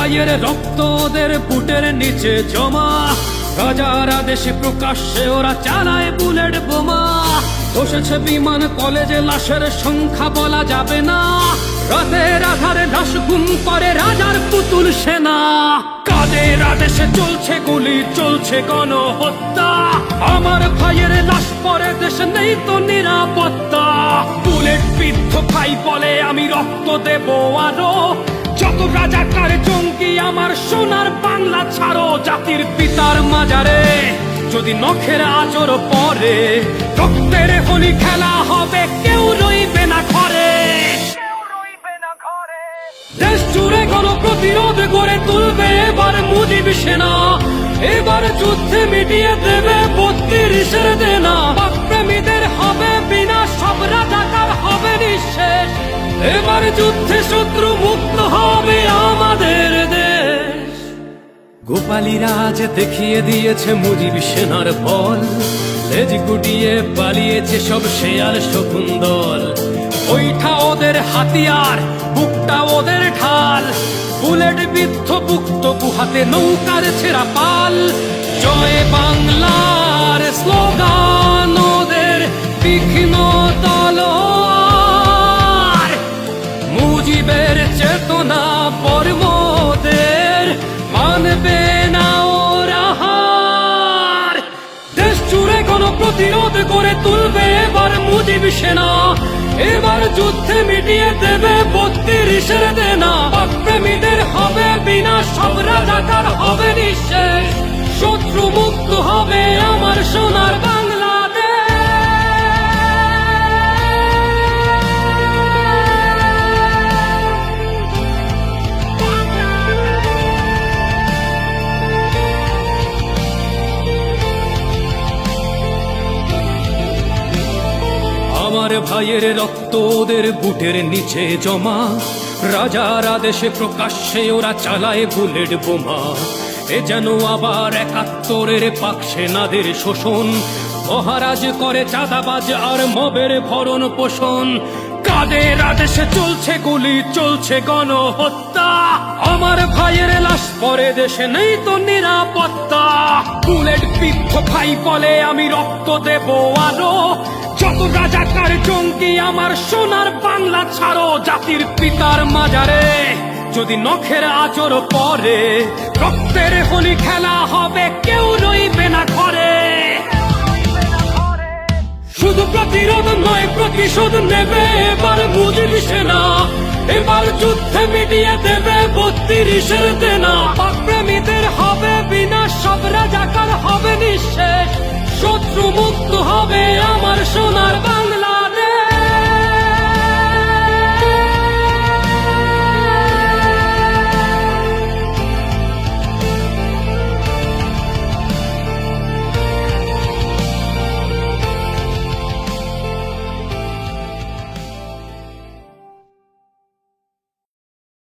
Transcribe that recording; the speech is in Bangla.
ভাইয়ের রক্ত ওদের বুটের নিচে জমা, রাজার আদেশে প্রকাশ্যে ওরা চালায় বুলেট বোমা। বসেছে বিমান কলেজে, লাশের সংখ্যা বলা যাবে না, রাতের আধারে লাশ গুম করে রাজার পুতুল সেনা। কাদের আদেশে চলছে গুলি, চলছে গণহত্যা, আমার ভাইয়ের লাশ পরে দেশে নেই তো নিরাপত্তা। বুলেট বিদ্ধ ভাই বলে আমি রক্ত দেব আরো, যত রাজাকার জঙ্গি আমার সোনার বাংলা ছাড়ো। জাতির পিতার মাজারে যদি নখের আচর পরে, রক্তের হোলি খেলা হবে, কেউ রইবে না ঘরে। দেশ জুড়ে গণপ্রতিরোধ গড়ে তুলবে এবার মুজিব সেনা, এবার যুদ্ধে মিটিয়ে দেবে ৩২-এর দেনা। প্রেমীদের হবে বিনাশ, সব রাজাকার হবে নিঃশেষ, এবার যুদ্ধে শত্রু মুক্ত হবে আমাদের দেশ। গোপালী রাজ দেখিয়ে দিয়েছে মুজিব সেনার বল, লেজ গুটিয়ে পালিয়েছে সব শেয়াল শকুন দল। ওইটা ওদের হাতিয়ার, বুকটা ওদের ঢাল, বুলেট বিদ্ধ বুক তবু হাতে নৌকার ছেঁড়া পাল। জয় বাংলার স্লোগান ওদের তীক্ষ্ণ তলোয়ার, মুজিবের চেতনা বর্মদের মানবে না ওরা হার। দেশ জুড়ে গণপ্রতিরোধ গড়ে তুলবে এবার মুজিব সেনা, এবার যুদ্ধে মিটিয়ে দেবে ৩২-এর দেনা। প্রেমীদের হবে বিনাশ, সব রাজাকার হবে নিঃশেষ, শত্রু মুক্ত হবে আমার সোনার বাংলাদেশ। আমার ভাইয়ের রক্ত ওদের বুটের নিচে জমা, রাজার আদেশে প্রকাশ্যে ওরা চালায় বুলেট বোমা। এ যেন আবার ৭১-এর পাক সেনাদের শোষণ, মহারাজ করে চাঁদাবাজ আর মবের ভরণ পোষণ। কাদের আদেশে চলছে গুলি, চলছে গণহত্যা, আমার ভাইয়ের লাশ পরে দেশে নেই তো নিরাপত্তা। বুলেট বিদ্ধ ভাই বলে আমি রক্ত দেব আরো, যত রাজাকার জঙ্গি আমার সোনার বাংলা ছাড়ো। জাতির পিতার মাজারে যদি নখের আচর পরে, রক্তের হোলি খেলা হবে, কেউ রইবে না ঘরে। শুধু প্রতিরোধ নয় প্রতিশোধ নেবে এবার মুজিব সেনা, এবার যুদ্ধে মিটিয়ে দেবে ৩২-এর দেনা। প্রেমীদের হবে বিনাশ, সব রাজাকার হবে নিঃশেষ, শত্রু মুক্ত হবে আমার সোনার